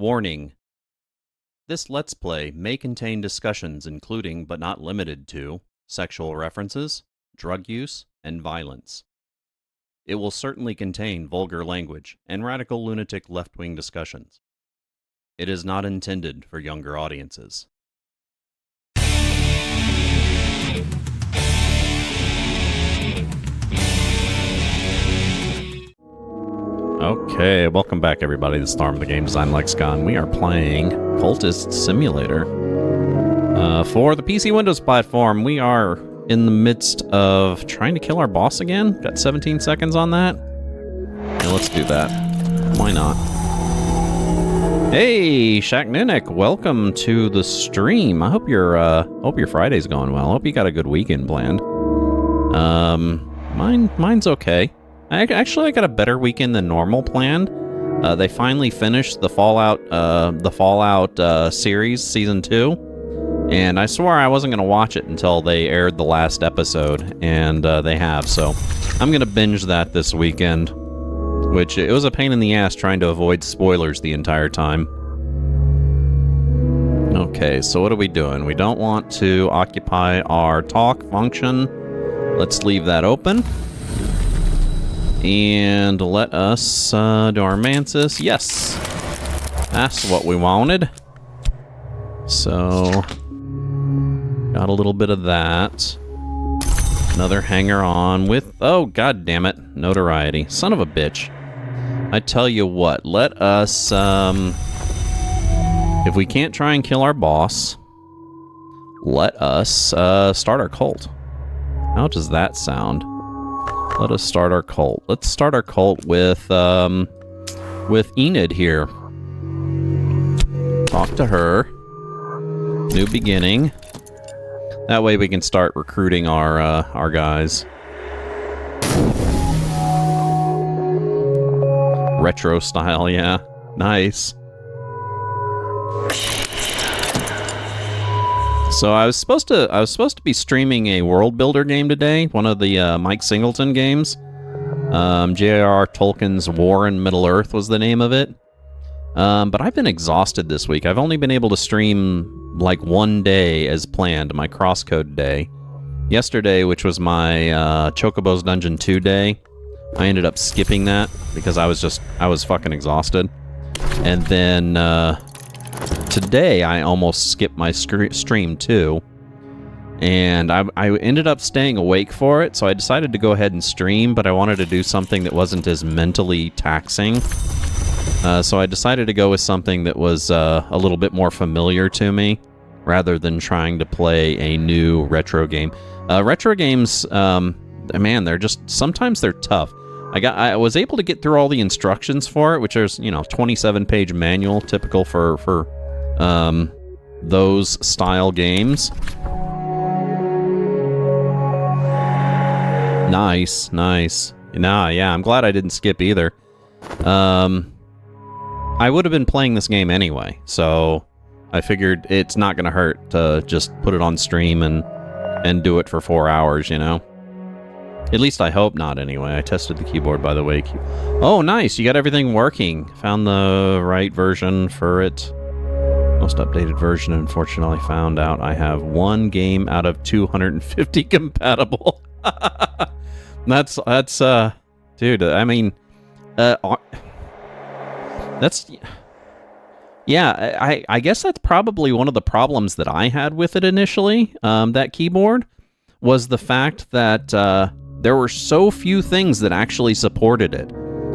Warning. This Let's Play may contain discussions including, but not limited to, sexual references, drug use, and violence. It will certainly contain vulgar language and radical lunatic left-wing discussions. It is not intended for younger audiences. Okay, welcome back everybody to Storm the Game Design Lexicon. We are playing Cultist Simulator. For the PC Windows platform, we are in the midst of trying to kill our boss again. Got 17 seconds on that. Yeah, let's do that. Why not? Hey, Shaq Nunick, welcome to the stream. I hope your Friday's going well. I hope you got a good weekend planned. Mine's okay. I got a better weekend than normal planned. They finally finished the Fallout series, Season 2. And I swore I wasn't going to watch it until they aired the last episode, and they have. So I'm going to binge that this weekend, which it was a pain in the ass trying to avoid spoilers the entire time. Okay, so what are we doing? We don't want to occupy our talk function. Let's leave that open. And let us do our Mantis. Yes! That's what we wanted. So, got a little bit of that. Another hanger-on with... Oh, god damn it. Notoriety. Son of a bitch. I tell you what, let us... if we can't try and kill our boss, let us start our cult. How does that sound? Let us start our cult. Let's start our cult with Enid here. Talk to her. New beginning. That way we can start recruiting our guys. Retro style, yeah. Nice. So I was supposed to be streaming a world builder game today, one of the Mike Singleton games. J.R.R. Tolkien's War in Middle-earth was the name of it. But I've been exhausted this week. I've only been able to stream like one day as planned, my crosscode day. Yesterday, which was my Chocobo's Dungeon 2 day, I ended up skipping that because I was fucking exhausted. And then today, I almost skipped my stream, too. And I ended up staying awake for it, so I decided to go ahead and stream, but I wanted to do something that wasn't as mentally taxing. So I decided to go with something that was a little bit more familiar to me, rather than trying to play a new retro game. Retro games, man, they're just... Sometimes they're tough. I was able to get through all the instructions for it, which is, 27-page manual, typical for those style games. Nice. Nah, yeah, I'm glad I didn't skip either. I would have been playing this game anyway, so I figured it's not going to hurt to just put it on stream and do it for 4 hours, At least I hope not, anyway. I tested the keyboard, by the way. Oh, nice! You got everything working. Found the right version for it. Most updated version, unfortunately, found out I have one game out of 250 compatible. That's, dude, I mean, that's, yeah, I guess that's probably one of the problems that I had with it initially, that keyboard, was the fact that, there were so few things that actually supported it.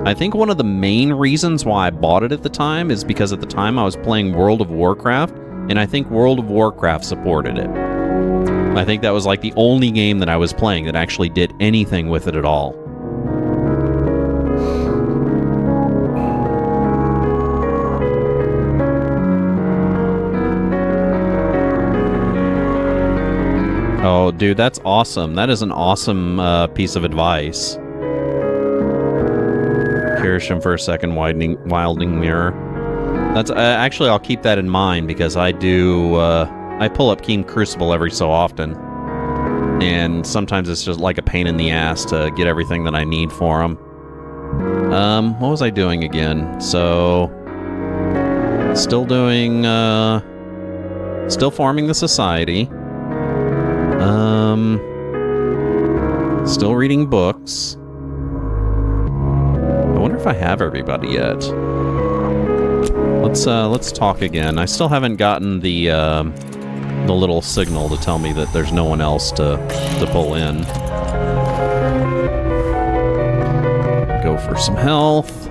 I think one of the main reasons why I bought it at the time is because at the time I was playing World of Warcraft, and I think World of Warcraft supported it. I think that was like the only game that I was playing that actually did anything with it at all. Oh, dude, that's awesome. That is an awesome piece of advice. Kirishim for a second, wilding mirror. That's actually, I'll keep that in mind because I do. I pull up Keen Crucible every so often, and sometimes it's just like a pain in the ass to get everything that I need for them. What was I doing again? So Still doing, still forming the society. Still reading books. I wonder if I have everybody yet. Let's talk again. I still haven't gotten the little signal to tell me that there's no one else to pull in. Go for some health.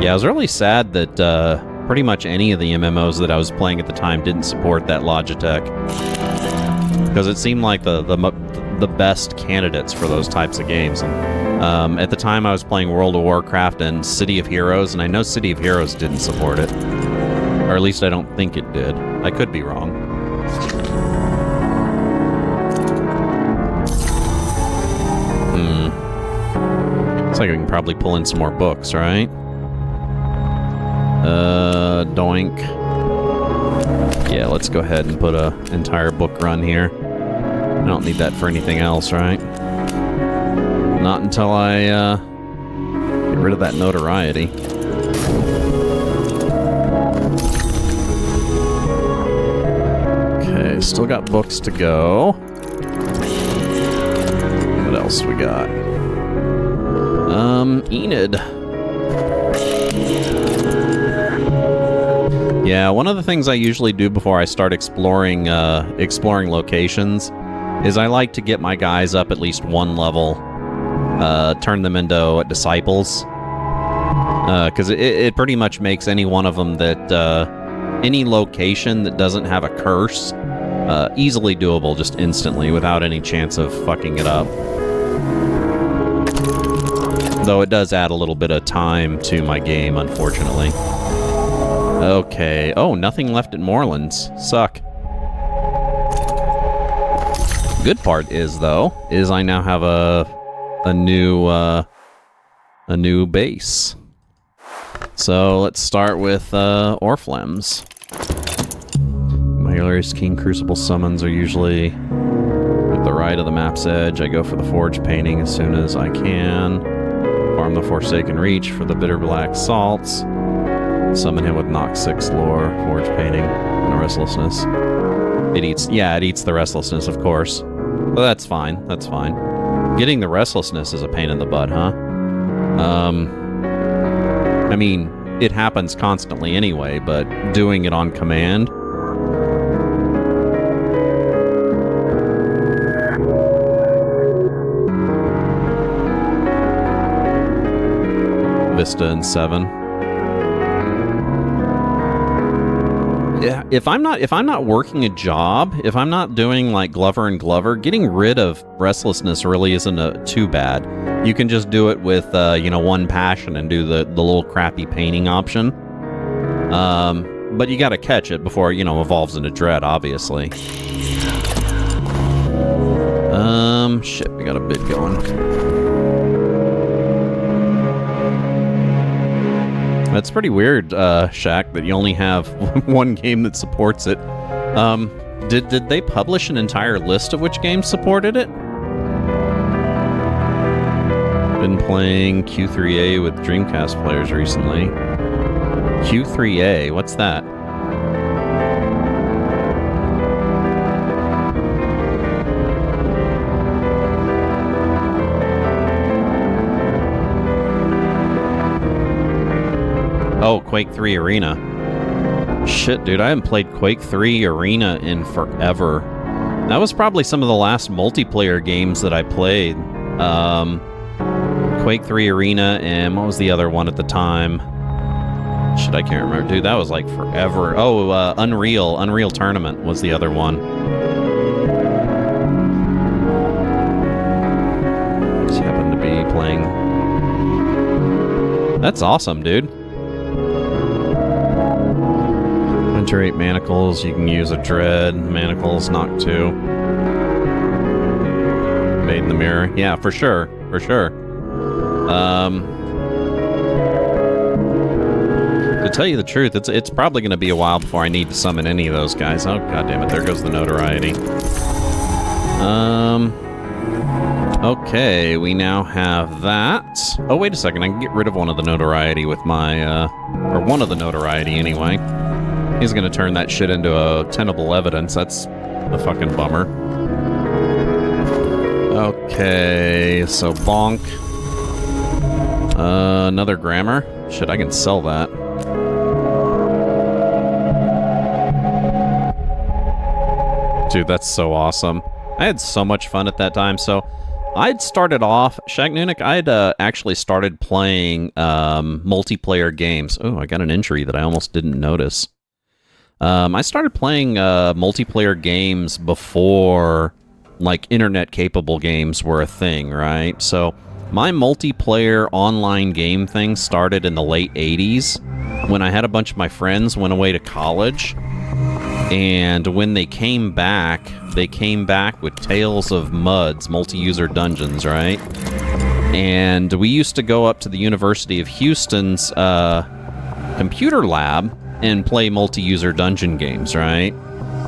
Yeah, I was really sad that pretty much any of the MMOs that I was playing at the time didn't support that Logitech, because it seemed like the best candidates for those types of games. And at the time, I was playing World of Warcraft and City of Heroes, and I know City of Heroes didn't support it, or at least I don't think it did. I could be wrong. Looks like we can probably pull in some more books, right? Doink. Yeah, let's go ahead and put a entire book run here. I don't need that for anything else, right? Not until I, get rid of that notoriety. Okay, still got books to go. What else we got? Enid. Yeah, one of the things I usually do before I start exploring locations is I like to get my guys up at least one level, turn them into disciples, because it pretty much makes any one of them that, any location that doesn't have a curse, easily doable just instantly without any chance of fucking it up. Though it does add a little bit of time to my game, unfortunately. Okay. Oh, nothing left at Moorlands. Suck. Good part is, though, is I now have a new base. So let's start with Orphlems. My hilarious King Crucible summons are usually at the right of the map's edge. I go for the Forge painting as soon as I can. Farm the Forsaken Reach for the Bitter Black Salts. Summon him with Nox 6 lore, Forge painting, and a Restlessness. It eats the Restlessness, of course. But that's fine, that's fine. Getting the Restlessness is a pain in the butt, huh? I mean, it happens constantly anyway, but doing it on command... Vista and 7. Yeah, if I'm not working a job, if I'm not doing like Glover and Glover, getting rid of Restlessness really isn't too bad. You can just do it with one passion and do the little crappy painting option. But you got to catch it before it evolves into Dread, obviously. Shit, we got a bid going. That's pretty weird, Shaq, that you only have one game that supports it. Did they publish an entire list of which games supported it? Been playing Q3A with Dreamcast players recently. Q3A, what's that? Oh, Quake 3 Arena. Shit, dude, I haven't played Quake 3 Arena in forever. That was probably some of the last multiplayer games that I played. Quake 3 Arena, and what was the other one at the time? Shit, I can't remember. Dude, that was like forever. Oh, Unreal Tournament was the other one. Just happened to be playing. That's awesome, dude. Winter 8 Manacles, you can use a Dread. Manacles, Knock 2. Made in the Mirror. Yeah, for sure. For sure. To tell you the truth, it's probably going to be a while before I need to summon any of those guys. Oh, goddammit, there goes the notoriety. Okay, we now have that. Oh, wait a second. I can get rid of one of the notoriety with my, or one of the notoriety anyway. He's gonna turn that shit into a tenable evidence. That's a fucking bummer. Okay, so bonk. Another grammar? Shit, I can sell that. Dude, that's so awesome. I had so much fun at that time. So I'd started off, Shagnunic, I'd actually started playing multiplayer games. Oh, I got an entry that I almost didn't notice. I started playing multiplayer games before, like, internet-capable games were a thing, right? So my multiplayer online game thing started in the late 80s when I had a bunch of my friends went away to college. And when they came back with Tales of Mud's multi-user dungeons, right? And we used to go up to the University of Houston's computer lab and play multi-user dungeon games, right?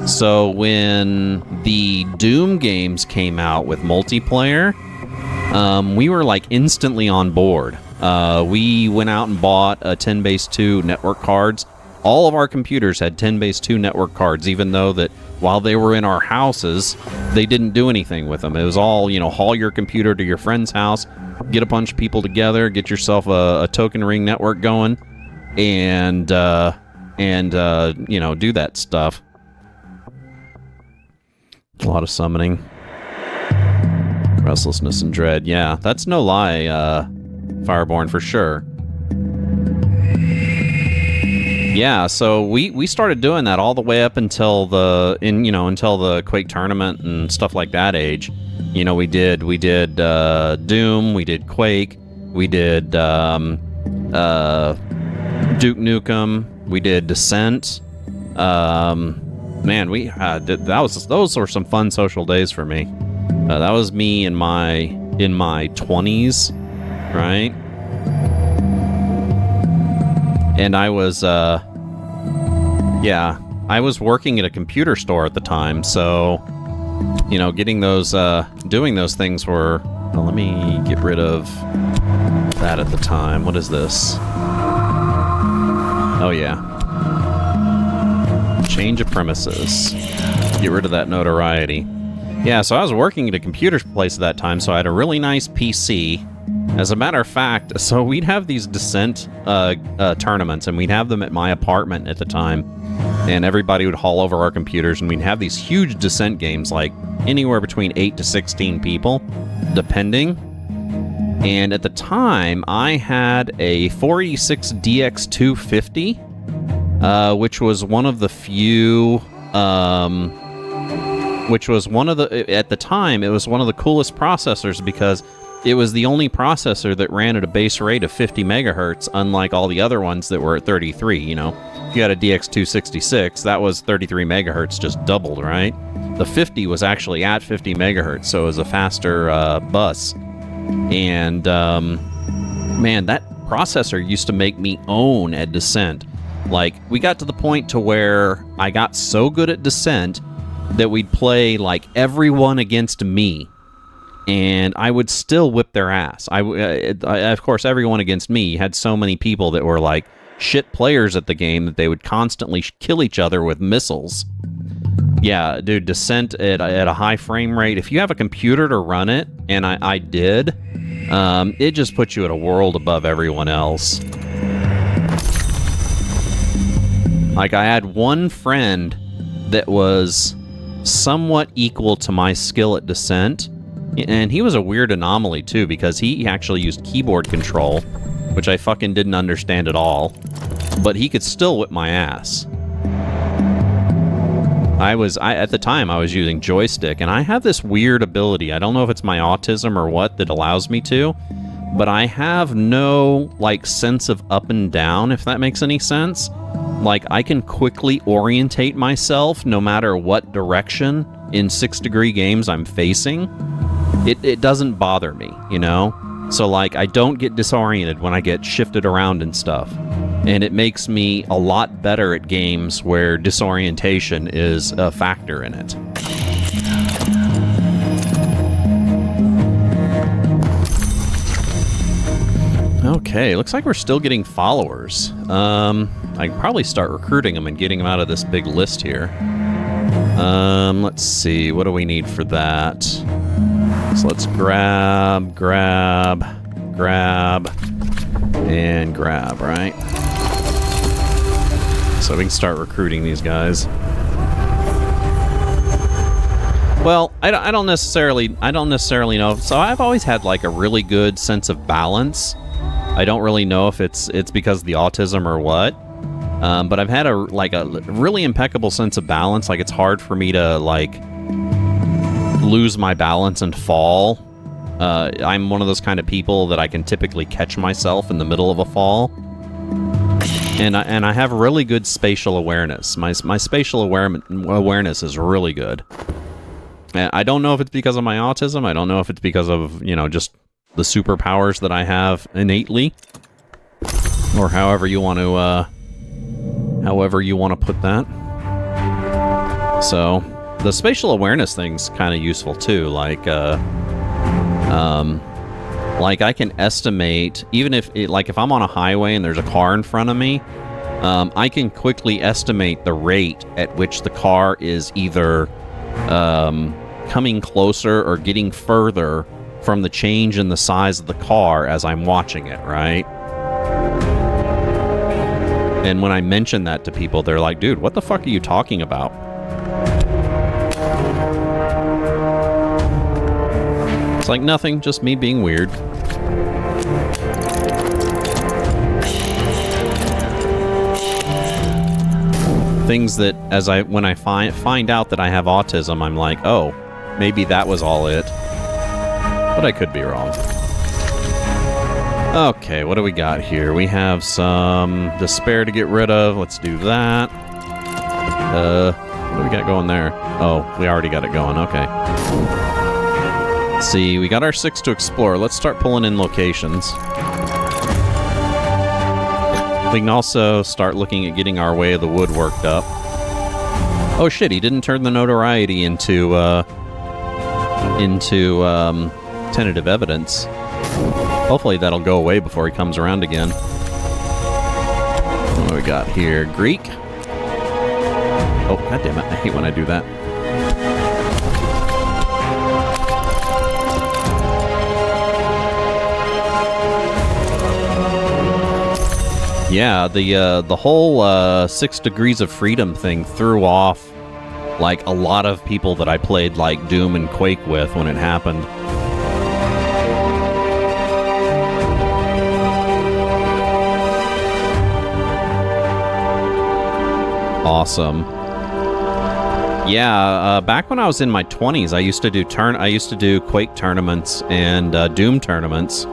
So when the Doom games came out with multiplayer, we were like instantly on board. We went out and bought 10-base-2 network cards. All of our computers had 10-base-2 network cards, even though that while they were in our houses, they didn't do anything with them. It was all, you know, haul your computer to your friend's house, get a bunch of people together, get yourself a token ring network going, and you know, do that stuff. A lot of summoning. Restlessness and dread. Yeah, that's no lie, Fireborn, for sure. Yeah, so we started doing that all the way up until until the Quake tournament and stuff like that age. You know, we did Doom, we did Quake, we did Duke Nukem, we did Descent. Man, those were some fun social days for me. That was me in my 20s, right? And I was, I was working at a computer store at the time, so, you know, getting those, doing those things were... Well, let me get rid of that at the time. What is this? Oh, yeah. Change of premises. Get rid of that notoriety. Yeah, so I was working at a computer place at that time, so I had a really nice PC. As a matter of fact, so we'd have these Descent tournaments, and we'd have them at my apartment at the time, and everybody would haul over our computers, and we'd have these huge Descent games, like anywhere between 8 to 16 people, depending. And at the time, I had a 486 DX250, which was one of the few... at the time, it was one of the coolest processors because it was the only processor that ran at a base rate of 50 megahertz, unlike all the other ones that were at 33, you know. If you had a DX266, that was 33 megahertz, just doubled, right? The 50 was actually at 50 megahertz, so it was a faster bus. And, man, that processor used to make me own at Descent. Like, we got to the point to where I got so good at Descent that we'd play, like, everyone against me. And I would still whip their ass. Of course, everyone against me. You had so many people that were, like, shit players at the game that they would constantly kill each other with missiles. Yeah, dude, Descent at a high frame rate. If you have a computer to run it, and I did, it just puts you at a world above everyone else. Like, I had one friend that was somewhat equal to my skill at Descent, and he was a weird anomaly, too, because he actually used keyboard control, which I fucking didn't understand at all, but he could still whip my ass. At the time, I was using joystick, and I have this weird ability. I don't know if it's my autism or what that allows me to, but I have no, like, sense of up and down, if that makes any sense. Like, I can quickly orientate myself no matter what direction in 6-degree games I'm facing. It doesn't bother me, you know? So, like, I don't get disoriented when I get shifted around and stuff. And it makes me a lot better at games where disorientation is a factor in it. Okay, looks like we're still getting followers. I can probably start recruiting them and getting them out of this big list here. Let's see, what do we need for that? So let's grab, and grab, right? So we can start recruiting these guys. Well, I don't necessarily know. So I've always had like a really good sense of balance. I don't really know if it's because of the autism or what. But I've had a really impeccable sense of balance. Like, it's hard for me to like lose my balance and fall. I'm one of those kind of people that I can typically catch myself in the middle of a fall. And I have really good spatial awareness. My spatial awareness is really good. And I don't know if it's because of my autism. I don't know if it's because of, you know, just the superpowers that I have innately, or however you want to put that. So the spatial awareness thing's kind of useful too. Like I can estimate, even if I'm on a highway and there's a car in front of me, I can quickly estimate the rate at which the car is either coming closer or getting further from the change in the size of the car as I'm watching it, right? And when I mention that to people, they're like, dude, what the fuck are you talking about? It's like nothing, just me being weird. Things that, when I find out that I have autism, I'm like, oh, maybe that was all it. But I could be wrong. Okay, what do we got here? We have some despair to get rid of. Let's do that. What do we got going there? Oh, we already got it going. Okay. Let's see, we got our 6 to explore. Let's start pulling in locations. We can also start looking at getting our way of the wood worked up. Oh shit, he didn't turn the notoriety into tentative evidence. Hopefully that'll go away before he comes around again. What do we got here? Greek? Oh, goddammit, I hate when I do that. Yeah, the whole 6 Degrees of Freedom thing threw off like a lot of people that I played like Doom and Quake with when it happened. Awesome. Yeah, back when I was in my 20s, I used to do Quake tournaments and Doom tournaments.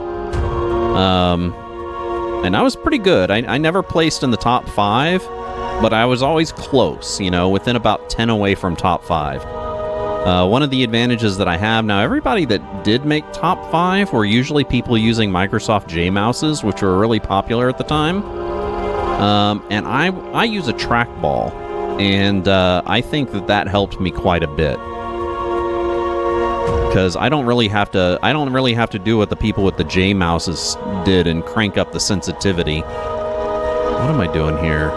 And I was pretty good. I never placed in the top 5, but I was always close, you know, within about 10 away from top 5. One of the advantages that I have now, everybody that did make top 5 were usually people using Microsoft J-Mouses, which were really popular at the time. And I use a trackball, and I think that helped me quite a bit. Because I don't really have to do what the people with the J-Mouses did and crank up the sensitivity. What am I doing here?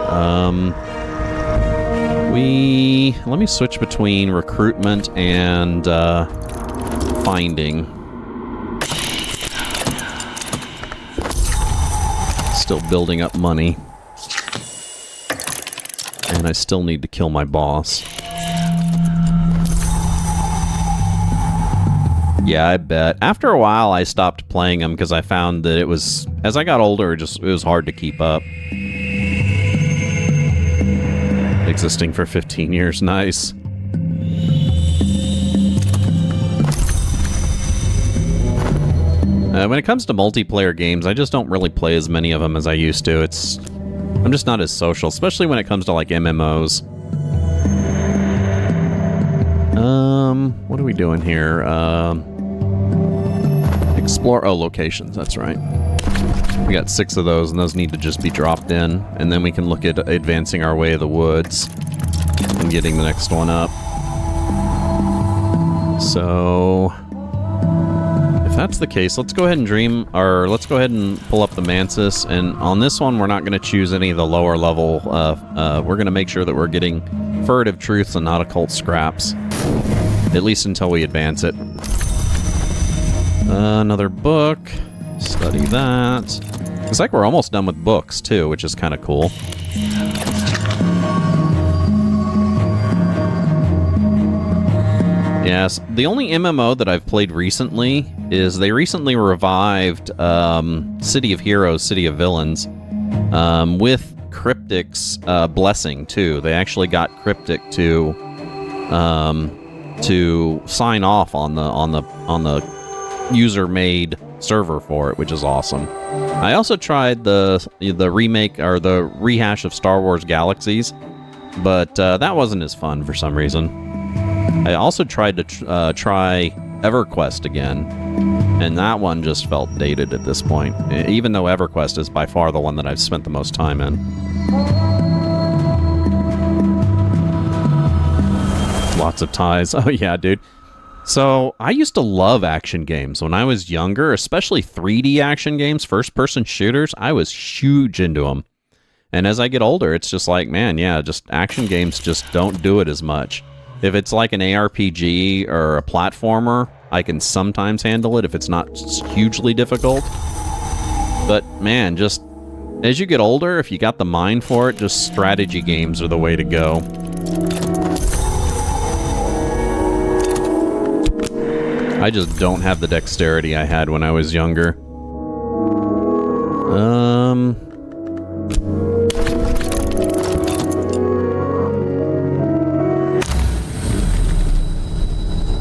Let me switch between recruitment and finding. Still building up money. And I still need to kill my boss. Yeah, I bet. After a while, I stopped playing them because I found that as I got older, it was hard to keep up. Existing for 15 years, nice. When it comes to multiplayer games, I just don't really play as many of them as I used to. I'm just not as social, especially when it comes to like MMOs. What are we doing here? Explore locations, that's right. We got 6 of those, and those need to just be dropped in, and then we can look at advancing our way of the woods and getting the next one up. So if that's the case, let's go ahead and let's go ahead and pull up the Mantis, and on this one, we're not going to choose any of the lower level, we're going to make sure that we're getting furtive truths and not occult scraps, at least until we advance it. Another book, study that. It's like we're almost done with books, too, which is kind of cool. Yes, the only MMO that I've played recently is they recently revived City of Heroes, City of Villains, with Cryptic's blessing too. They actually got Cryptic to sign off on the user-made server for it, which is awesome. I also tried the remake or the rehash of Star Wars Galaxies, but that wasn't as fun for some reason. I also tried to try EverQuest again, and that one just felt dated at this point, even though EverQuest is by far the one that I've spent the most time in. Lots of ties. Oh yeah, dude. So, I used to love action games when I was younger, especially 3D action games, first-person shooters. I was huge into them. And as I get older, it's just like, man, yeah, just action games just don't do it as much. If it's like an ARPG or a platformer, I can sometimes handle it if it's not hugely difficult. But man, just as you get older, if you got the mind for it, just strategy games are the way to go. I just don't have the dexterity I had when I was younger.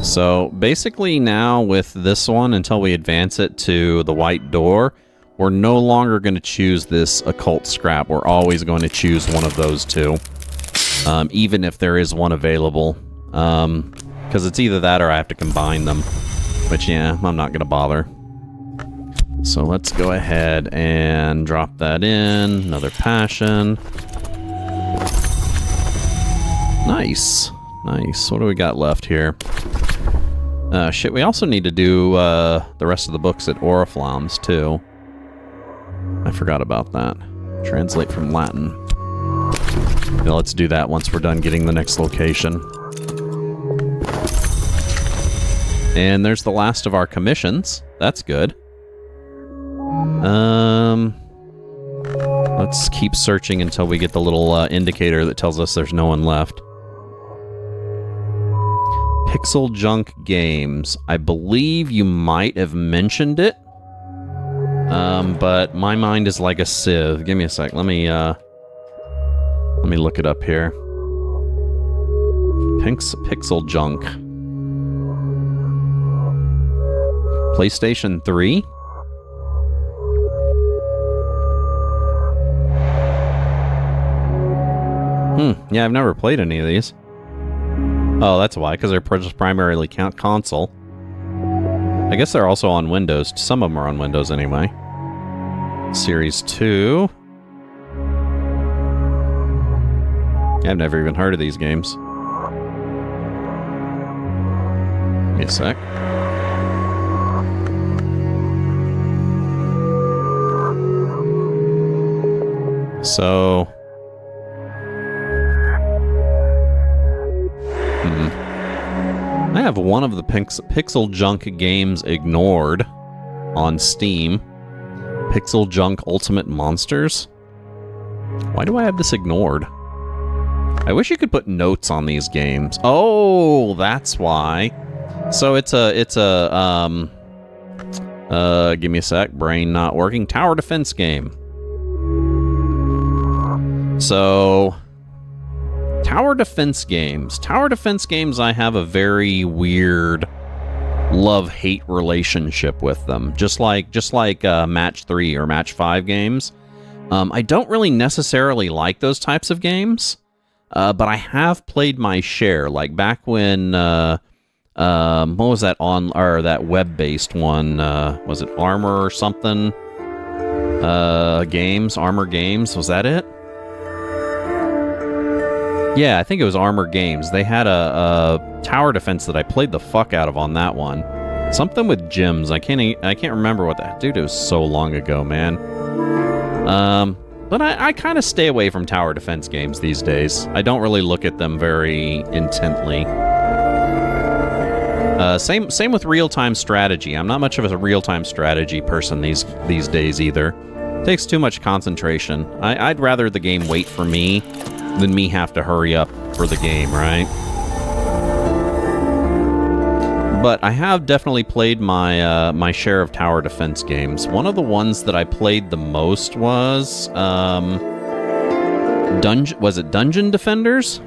So basically now with this one, until we advance it to the white door, we're no longer going to choose this occult scrap. We're always going to choose one of those two, even if there is one available. Because it's either that or I have to combine them. Which, yeah, I'm not going to bother. So let's go ahead and drop that in. Another passion. Nice. Nice. What do we got left here? Shit, we also need to do the rest of the books at Oriflamme's, too. I forgot about that. Translate from Latin. Yeah, let's do that once we're done getting the next location. And there's the last of our commissions. That's good. Let's keep searching until we get the little indicator that tells us there's no one left. Pixel Junk Games. I believe you might have mentioned it. But my mind is like a sieve. Give me a sec. Let me look it up here. Pixel Junk. PlayStation 3? Yeah, I've never played any of these. Oh, that's why, because they're just primarily console. I guess they're also on Windows. Some of them are on Windows anyway. Series 2. I've never even heard of these games. Give me a sec. So... I have one of the Pixel Junk games ignored on Steam. Pixel Junk Ultimate Monsters? Why do I have this ignored? I wish you could put notes on these games. Oh, that's why. So it's a give me a sec, brain not working, tower defense game. So... Tower defense games. Tower defense games, I have a very weird love-hate relationship with them. Just like Match 3 or Match 5 games. I don't really necessarily like those types of games, but I have played my share. Like back when, what was that that web-based one? Was it Armor or something? Armor Games, was that it? Yeah, I think it was Armor Games. They had a tower defense that I played the fuck out of on that one. Something with gyms. I can't remember what that... Dude, it was so long ago, man. But I kind of stay away from tower defense games these days. I don't really look at them very intently. Same with real-time strategy. I'm not much of a real-time strategy person these days either. It takes too much concentration. I'd rather the game wait for me than me have to hurry up for the game, right? But I have definitely played my my share of tower defense games. One of the ones that I played the most was Dungeon Defenders?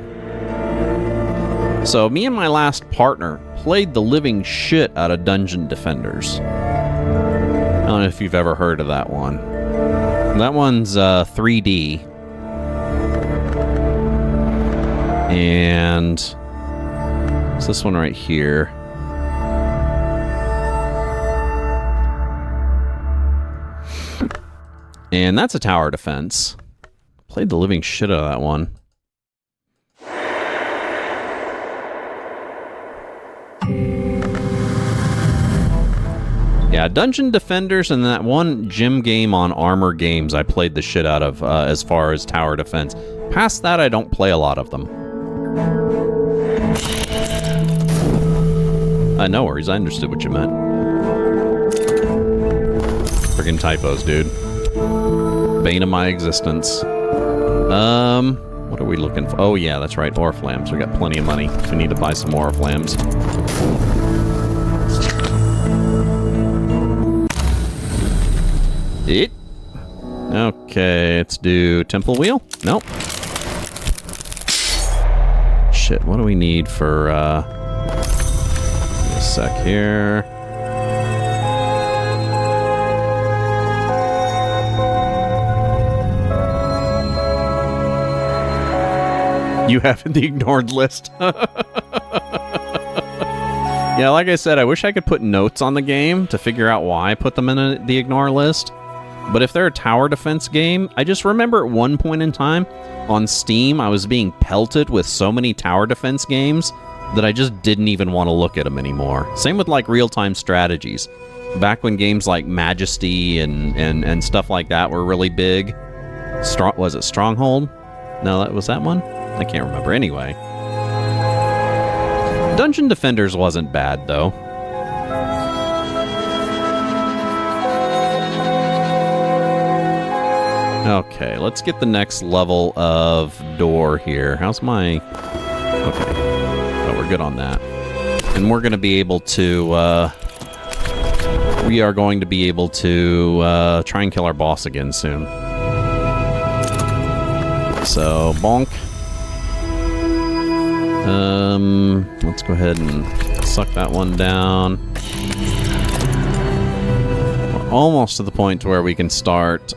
So me and my last partner played the living shit out of Dungeon Defenders. I don't know if you've ever heard of that one. That one's 3D. And it's this one right here. And that's a tower defense. Played the living shit out of that one. Yeah, Dungeon Defenders and that one gym game on Armor Games I played the shit out of as far as tower defense. Past that, I don't play a lot of them. No worries, I understood what you meant. Friggin' typos, dude. Bane of my existence. What are we looking for? Oh yeah, that's right, Oriflammes. We got plenty of money. We need to buy some Oriflammes. It. Okay, let's do Temple Wheel. Nope. Shit, what do we need for, a sec here. You have in the ignored list. Yeah, like I said, I wish I could put notes on the game to figure out why I put them in the ignore list. But if they're a tower defense game, I just remember at one point in time on Steam, I was being pelted with so many tower defense games that I just didn't even want to look at them anymore. Same with like real-time strategies. Back when games like Majesty and stuff like that were really big. Was it Stronghold? No, was that one? I can't remember. Anyway. Dungeon Defenders wasn't bad, though. Okay, let's get the next level of door here. How's my... Okay. Oh, we're good on that. And we're going to be able to... we are going to be able to try and kill our boss again soon. So, bonk. Let's go ahead and suck that one down. We're almost to the point to where we can start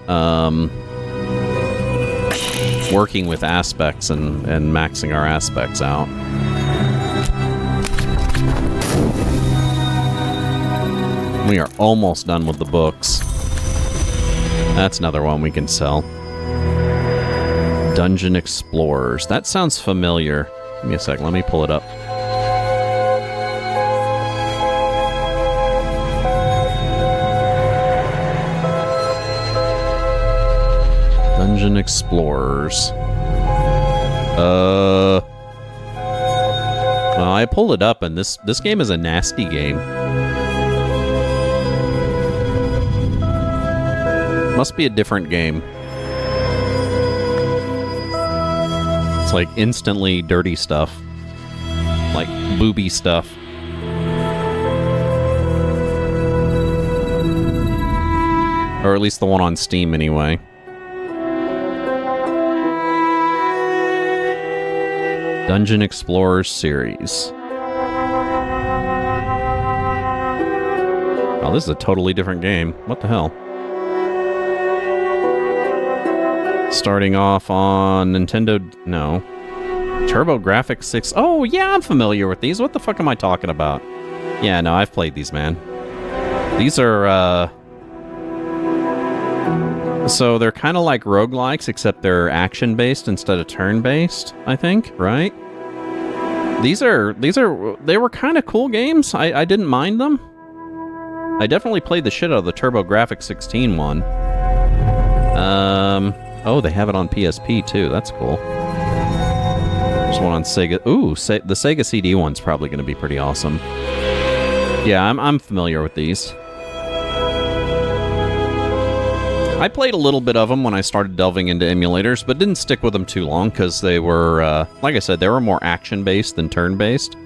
working with aspects and maxing our aspects out. We are almost done with the books. That's another one we can sell. Dungeon Explorers. That sounds familiar. Give me a sec. Let me pull it up. Dungeon Explorers. Well, I pulled it up, and this game is a nasty game. Must be a different game. It's like instantly dirty stuff. Like booby stuff. Or at least the one on Steam, anyway. Dungeon Explorers series. Oh, this is a totally different game. What the hell? Starting off on Nintendo... No. TurboGrafx 6... Oh, yeah, I'm familiar with these. What the fuck am I talking about? Yeah, no, I've played these, man. These are, So they're kind of like roguelikes, except they're action-based instead of turn-based, I think, right? They were kind of cool games. I didn't mind them. I definitely played the shit out of the TurboGrafx-16 one. Oh, they have it on PSP too. That's cool. There's one on Sega. Ooh, the Sega CD one's probably going to be pretty awesome. Yeah, I'm familiar with these. I played a little bit of them when I started delving into emulators, but didn't stick with them too long because they were, like I said, they were more action-based than turn-based.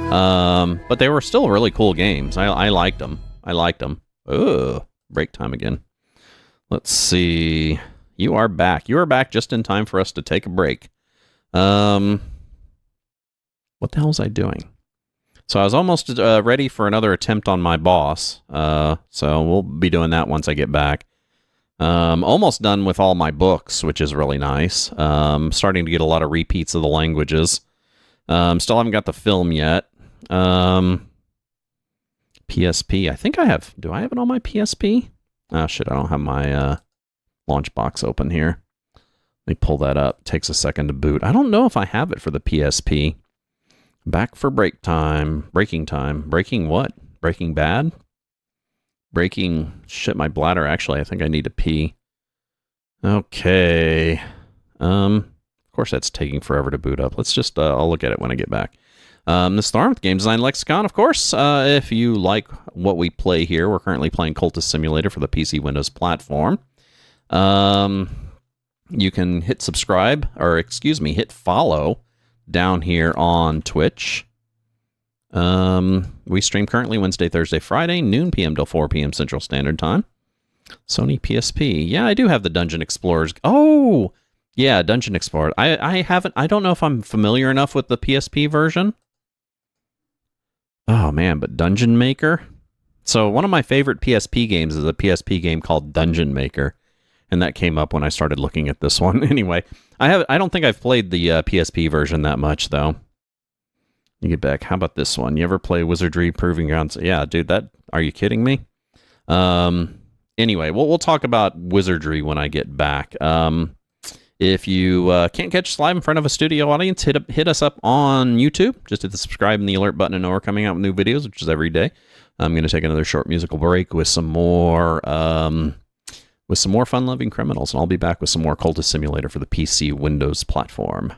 But they were still really cool games. I liked them. Ugh, break time again. Let's see. You are back. You are back just in time for us to take a break. What the hell was I doing? So I was almost ready for another attempt on my boss. So we'll be doing that once I get back. Almost done with all my books, which is really nice. Starting to get a lot of repeats of the languages. Still haven't got the film yet. PSP. I think I have. Do I have it on my PSP? Oh, shit. I don't have my launch box open here. Let me pull that up. Takes a second to boot. I don't know if I have it for the PSP. Back for break time. Breaking time. Breaking what? Breaking Bad? Breaking... Shit, my bladder. Actually, I think I need to pee. Okay. Of course, that's taking forever to boot up. Let's just... I'll look at it when I get back. This is the Arm Game Design Lexicon, of course. If you like what we play here, we're currently playing Cultist Simulator for the PC Windows platform. You can hit subscribe, or excuse me, hit follow down here on Twitch. We stream currently Wednesday, Thursday, Friday, noon p.m. till 4 p.m. Central Standard Time. Sony PSP. Yeah, I do have the Dungeon Explorers. Oh, yeah, Dungeon Explorer. I don't know if I'm familiar enough with the PSP version. Oh, man, but Dungeon Maker? So one of my favorite PSP games is a PSP game called Dungeon Maker. And that came up when I started looking at this one. Anyway, I don't think I've played the PSP version that much, though. You get back. How about this one? You ever play Wizardry Proving Grounds? Yeah, dude, are you kidding me? Anyway, we'll talk about Wizardry when I get back. If you can't catch us live in front of a studio audience, hit us up on YouTube. Just hit the subscribe and the alert button and know we're coming out with new videos, which is every day. I'm going to take another short musical break with some more fun-loving criminals, and I'll be back with some more Cultist Simulator for the PC Windows platform.